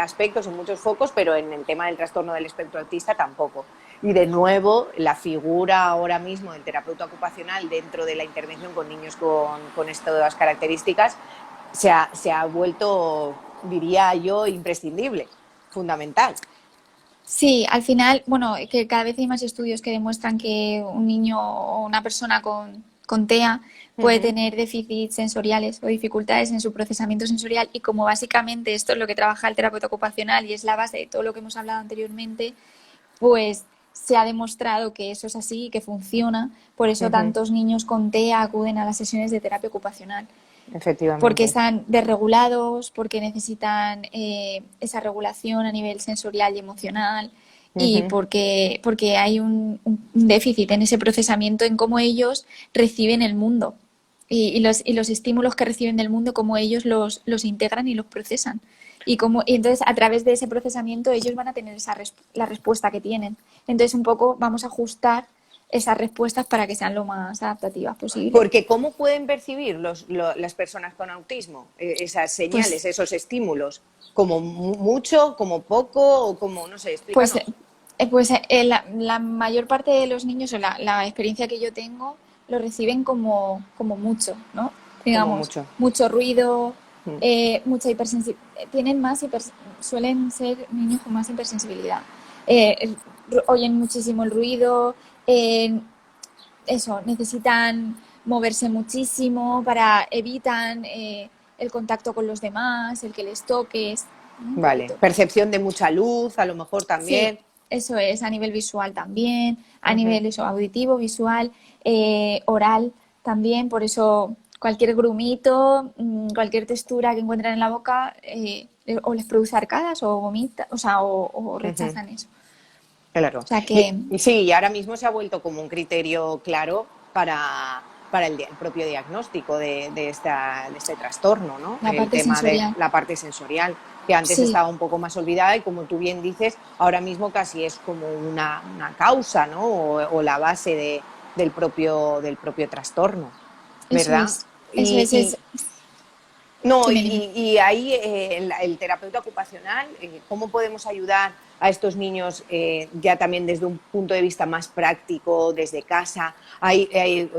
aspectos, en muchos focos, pero en el tema del trastorno del espectro autista tampoco. Y de nuevo, la figura ahora mismo del terapeuta ocupacional dentro de la intervención con niños con estas características se ha vuelto, diría yo, imprescindible, fundamental. Sí, al final, bueno, que cada vez hay más estudios que demuestran que un niño o una persona con TEA puede Uh-huh. tener déficits sensoriales o dificultades en su procesamiento sensorial y como básicamente esto es lo que trabaja el terapeuta ocupacional y es la base de todo lo que hemos hablado anteriormente, pues se ha demostrado que eso es así y que funciona. Por eso Uh-huh. tantos niños con TEA acuden a las sesiones de terapia ocupacional porque Efectivamente. están desregulados, porque necesitan esa regulación a nivel sensorial y emocional y Uh-huh. porque hay un déficit en ese procesamiento en cómo ellos reciben el mundo y los estímulos que reciben del mundo, cómo ellos los integran y los procesan. Y entonces a través de ese procesamiento ellos van a tener la respuesta que tienen. Entonces un poco vamos a ajustar esas respuestas para que sean lo más adaptativas posible. Porque ¿cómo pueden percibir las personas con autismo esas señales, Pues esos estímulos? ¿Como mucho, como poco o como, no sé, Pues, explícanos? la mayor parte de los niños, o la experiencia que yo tengo, lo reciben como mucho, ¿no? Como Digamos, mucho. mucho ruido, Mm. mucha hipersensibilidad. Suelen ser niños con más hipersensibilidad. Oyen muchísimo el ruido, eso, necesitan moverse muchísimo evitan el contacto con los demás, el que les toques, ¿no? Un Vale. poquito. Percepción de mucha luz, a lo mejor Sí, también. eso es, a nivel visual también, a Ujú. nivel eso, auditivo, visual, oral también, por eso cualquier grumito, cualquier textura que encuentran en la boca, o les produce arcadas o vomita, o sea, o Ujú. rechazan eso. Claro. O sea que Y sí, y ahora mismo se ha vuelto como un criterio claro para el propio diagnóstico de este trastorno, ¿no? la El parte tema de sensorial, la parte sensorial, que antes sí, estaba un poco más olvidada y como tú bien dices, ahora mismo casi es como una causa, ¿no? O la base del propio trastorno, eso ¿verdad? es, eso es, Y, es, no, dime, dime. y ahí el terapeuta ocupacional, ¿cómo podemos ayudar a estos niños ya también desde un punto de vista más práctico, desde casa?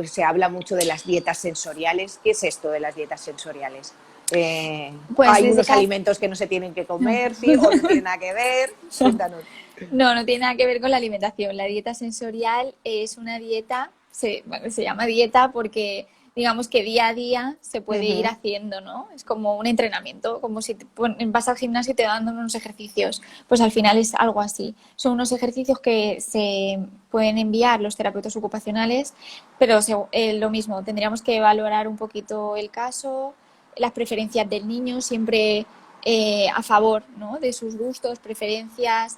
Se habla mucho de las dietas sensoriales. ¿Qué es esto de las dietas sensoriales? Pues ¿Hay desde unos casa, alimentos que no se tienen que no. comer, sí, o no tiene nada que ver? Cuéntanos. No, no tiene nada que ver con la alimentación. La dieta sensorial es una dieta, bueno, se llama dieta porque digamos que día a día se puede ir Ujú, haciendo, ¿no? Es como un entrenamiento, como si vas al gimnasio y te dan unos ejercicios. Pues al final es algo así. Son unos ejercicios que se pueden enviar los terapeutas ocupacionales, pero lo mismo, tendríamos que valorar un poquito el caso, las preferencias del niño, siempre a favor, ¿no? De sus gustos, preferencias,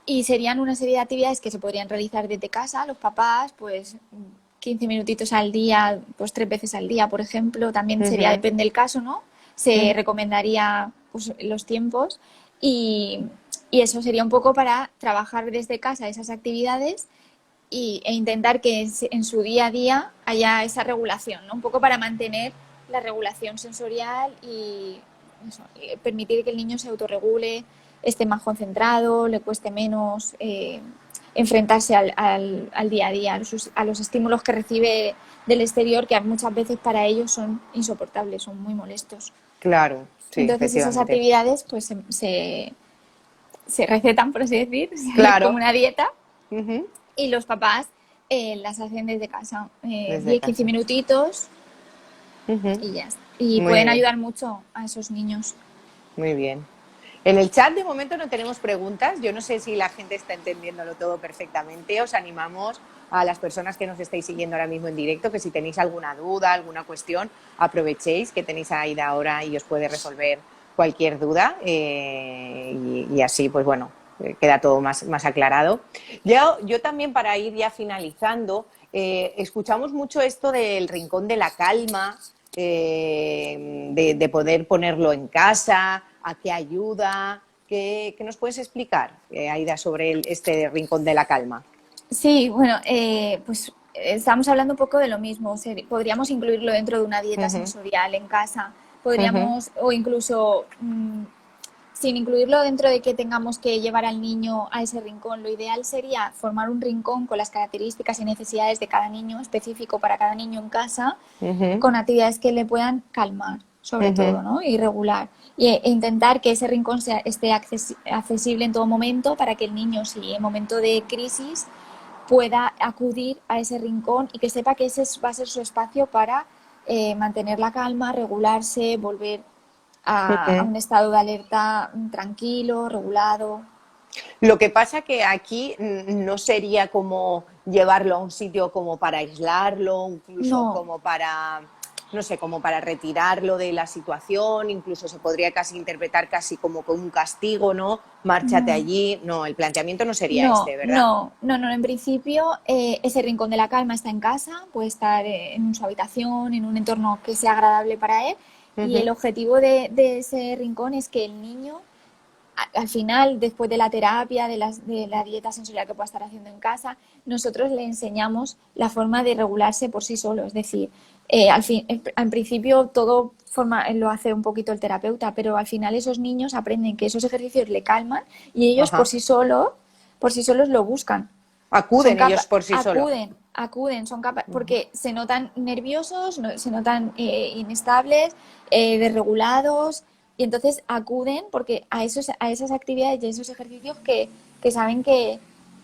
y serían una serie de actividades que se podrían realizar desde casa, los papás, pues 15 minutitos al día, pues 3 veces al día, por ejemplo, también sería, ujú, depende del caso, ¿no? Se ujú. recomendaría pues, los tiempos y, y eso sería un poco para trabajar desde casa esas actividades e intentar que en su día a día haya esa regulación, ¿no? Un poco para mantener la regulación sensorial y eso, permitir que el niño se autorregule, esté más concentrado, le cueste menos enfrentarse al día a día, a los estímulos que recibe del exterior, que muchas veces para ellos son insoportables, son muy molestos. Claro, sí, Entonces esas efectivamente. actividades pues se recetan, por así decir, como Claro, una dieta, ujú, y los papás las hacen desde casa, desde 10-15 casa. minutitos Ujú. y ya está. Y Muy pueden bien, ayudar mucho a esos niños. muy bien. En el chat de momento no tenemos preguntas. Yo no sé si la gente está entendiéndolo todo perfectamente. Os animamos a las personas que nos estáis siguiendo ahora mismo en directo que si tenéis alguna duda, alguna cuestión, aprovechéis que tenéis a Aida ahora y os puede resolver cualquier duda y así, pues bueno, queda todo más aclarado. Yo también para ir ya finalizando, escuchamos mucho esto del rincón de la calma, de poder ponerlo en casa, a qué ayuda, qué nos puedes explicar, Aida, sobre este rincón de la calma. Sí, bueno, pues estamos hablando un poco de lo mismo. Podríamos incluirlo dentro de una dieta Ujú, sensorial en casa. ujú, Podríamos, o incluso sin incluirlo dentro de que tengamos que llevar al niño a ese rincón, lo ideal sería formar un rincón con las características y necesidades de cada niño, específico para cada niño en casa, ujú, con actividades que le puedan calmar, sobre ujú. todo, ¿no? Y regular. E intentar que ese rincón esté accesible en todo momento para que el niño, si en momento de crisis, pueda acudir a ese rincón y que sepa que ese va a ser su espacio para mantener la calma, regularse, volver a Ujú. un estado de alerta tranquilo, regulado. Lo que pasa que aquí no sería como llevarlo a un sitio como para aislarlo, incluso No, como para, no sé, como para retirarlo de la situación, incluso se podría casi interpretar casi como con un castigo, ¿no? Márchate no. allí. No, el planteamiento no sería No, este, ¿verdad? no, no, no. En principio, ese rincón de la calma está en casa, puede estar en su habitación, en un entorno que sea agradable para él. Y el Ujú, objetivo de ese rincón es que el niño, al final, después de la terapia, de la dieta sensorial que pueda estar haciendo en casa, nosotros le enseñamos la forma de regularse por sí solo. Es decir, en principio todo lo hace un poquito el terapeuta, pero al final esos niños aprenden que esos ejercicios le calman y ellos ajá. por sí solos lo buscan. Acuden ellos por sí solos. Acuden, Ujú. porque se notan nerviosos, se notan inestables, desregulados, y entonces acuden porque a esas actividades y a esos ejercicios que saben que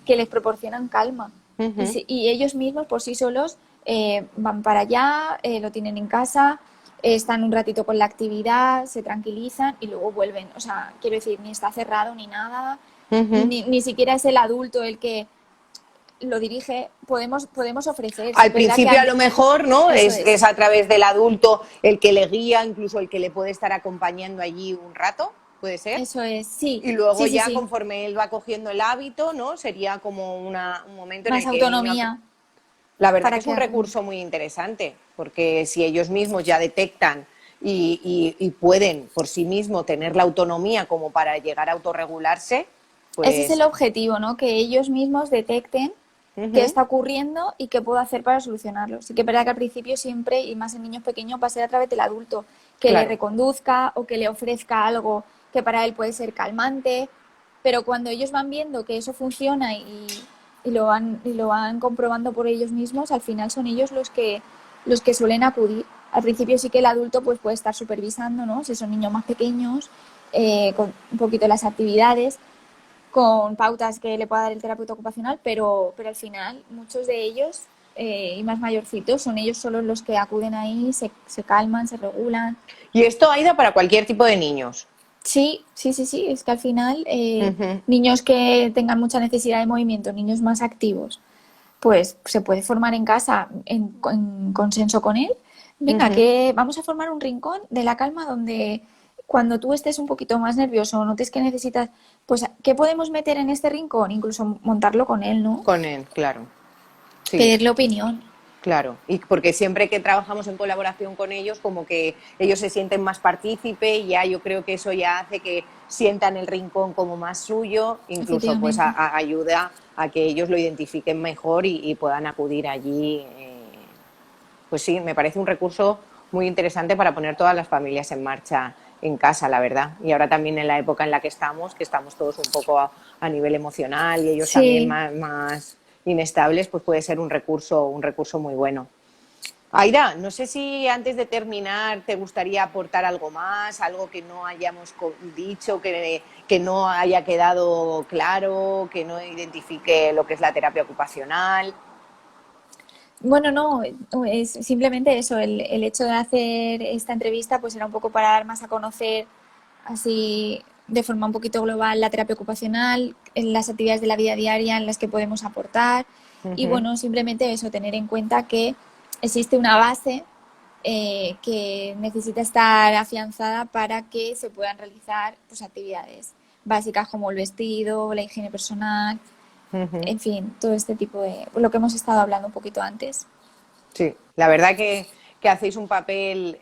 les proporcionan calma. Ujú. Y ellos mismos por sí solos van para allá, lo tienen en casa, están un ratito con la actividad, se tranquilizan y luego vuelven. O sea, quiero decir, ni está cerrado ni nada, Ujú. ni siquiera es el adulto el que lo dirige. Podemos ofrecer, sí, Al es verdad que principio a lo antes, mejor, ¿no? eso Es es, a través del adulto el que le guía, incluso el que le puede estar acompañando allí un rato, puede ser. eso es, sí, Y luego sí, sí, ya sí, conforme él va cogiendo el hábito, ¿no? Sería como un momento en más el que el niño... autonomía La verdad que para es que un hagan. recurso muy interesante, porque si ellos mismos ya detectan y pueden por sí mismos tener la autonomía como para llegar a autorregularse, Ese es el pues... objetivo, ¿no? Que ellos mismos detecten qué Ujú, está ocurriendo y qué puedo hacer para solucionarlo. Sí que es verdad que al principio siempre, y más en niños pequeños, va a ser a través del adulto, que le claro. reconduzca o que le ofrezca algo que para él puede ser calmante, pero cuando ellos van viendo que eso funciona y lo van comprobando por ellos mismos, al final son ellos los que suelen acudir. Al principio sí que el adulto pues, puede estar supervisando, ¿no? Si son niños más pequeños, con un poquito las actividades, con pautas que le pueda dar el terapeuta ocupacional, pero al final muchos de ellos y más mayorcitos son ellos solos los que acuden ahí, se calman, se regulan. Y esto, Aida, para cualquier tipo de niños. Sí, sí, sí, sí, es que al final Ujú, niños que tengan mucha necesidad de movimiento, niños más activos, pues se puede formar en casa en consenso con él. Venga, ujú. que vamos a formar un rincón de la calma donde cuando tú estés un poquito más nervioso o notes que necesitas, pues, ¿qué podemos meter en este rincón? Incluso montarlo con él, ¿no? Con él, claro. Sí. Pedirle opinión. Claro, y porque siempre que trabajamos en colaboración con ellos, como que ellos se sienten más partícipe y ya yo creo que eso ya hace que sientan el rincón como más suyo, incluso pues Efectivamente. ayuda a que ellos lo identifiquen mejor y puedan acudir allí. Pues sí, me parece un recurso muy interesante para poner todas las familias en marcha en casa, la verdad. Y ahora también en la época en la que estamos todos un poco a nivel emocional y ellos también Sí. más inestables, pues puede ser un recurso muy bueno. Aida, no sé si antes de terminar te gustaría aportar algo más, algo que no hayamos dicho, que no haya quedado claro, que no identifique lo que es la terapia ocupacional. Bueno, no, es simplemente eso, el hecho de hacer esta entrevista pues era un poco para dar más a conocer así de forma un poquito global la terapia ocupacional, en las actividades de la vida diaria en las que podemos aportar y Ujú. bueno, simplemente eso, tener en cuenta que existe una base que necesita estar afianzada para que se puedan realizar pues, actividades básicas como el vestido, la higiene personal, Ujú. en fin, todo este tipo de lo que hemos estado hablando un poquito antes. Sí, la verdad que hacéis un papel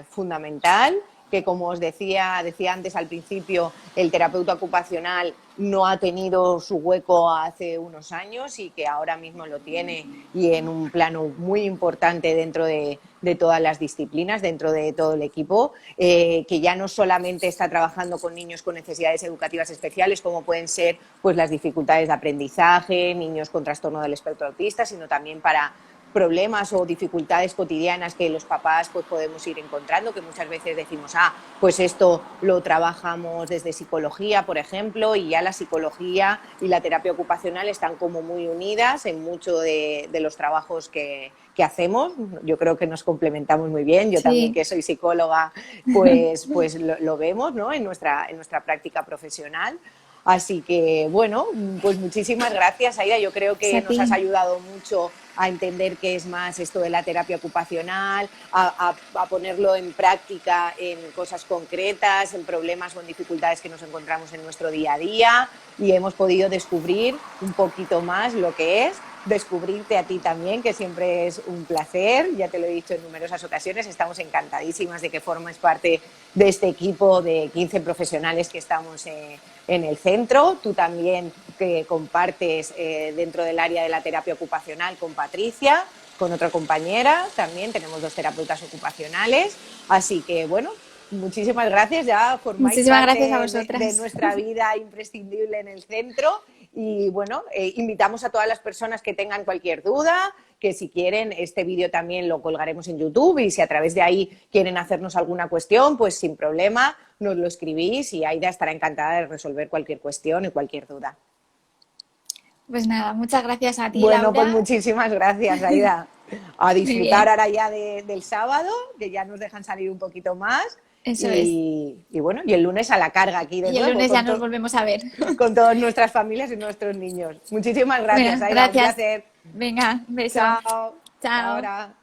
fundamental, que como os decía antes al principio, el terapeuta ocupacional no ha tenido su hueco hace unos años y que ahora mismo lo tiene y en un plano muy importante dentro de todas las disciplinas, dentro de todo el equipo, que ya no solamente está trabajando con niños con necesidades educativas especiales, como pueden ser pues, las dificultades de aprendizaje, niños con trastorno del espectro autista, sino también para problemas o dificultades cotidianas que los papás pues podemos ir encontrando, que muchas veces decimos, pues esto lo trabajamos desde psicología, por ejemplo, y ya la psicología y la terapia ocupacional están como muy unidas en muchos de los trabajos que hacemos. Yo creo que nos complementamos muy bien. Yo también, Sí, que soy psicóloga, pues lo vemos, ¿no? En nuestra práctica profesional. Así que, bueno, pues muchísimas gracias, Aida. Yo creo es que a nos has ti. ayudado mucho a entender qué es más esto de la terapia ocupacional, a ponerlo en práctica en cosas concretas, en problemas o en dificultades que nos encontramos en nuestro día a día y hemos podido descubrir un poquito más lo que es, descubrirte a ti también, que siempre es un placer, ya te lo he dicho en numerosas ocasiones, estamos encantadísimas de que formes parte de este equipo de 15 profesionales que estamos en el centro, tú también que compartes dentro del área de la terapia ocupacional con Patricia, con otra compañera, también tenemos dos terapeutas ocupacionales, así que bueno, muchísimas gracias, ya formáis Muchísimas parte gracias a de vosotras. nuestra vida imprescindible en el centro y bueno, invitamos a todas las personas que tengan cualquier duda, que si quieren este vídeo también lo colgaremos en YouTube y si a través de ahí quieren hacernos alguna cuestión, pues sin problema nos lo escribís y Aida estará encantada de resolver cualquier cuestión y cualquier duda. Pues nada, muchas gracias a ti, Bueno, pues Laura. muchísimas gracias, Aida. A Muy disfrutar bien, ahora ya del sábado, que ya nos dejan salir un poquito más. eso es. Y bueno, y el lunes a la carga aquí de Y el nuevo lunes ya nos volvemos a ver. con todas nuestras familias y nuestros niños. Muchísimas gracias, Bueno, Aida, un gracias. placer. Venga, un beso. Chao, hasta Chao. ahora.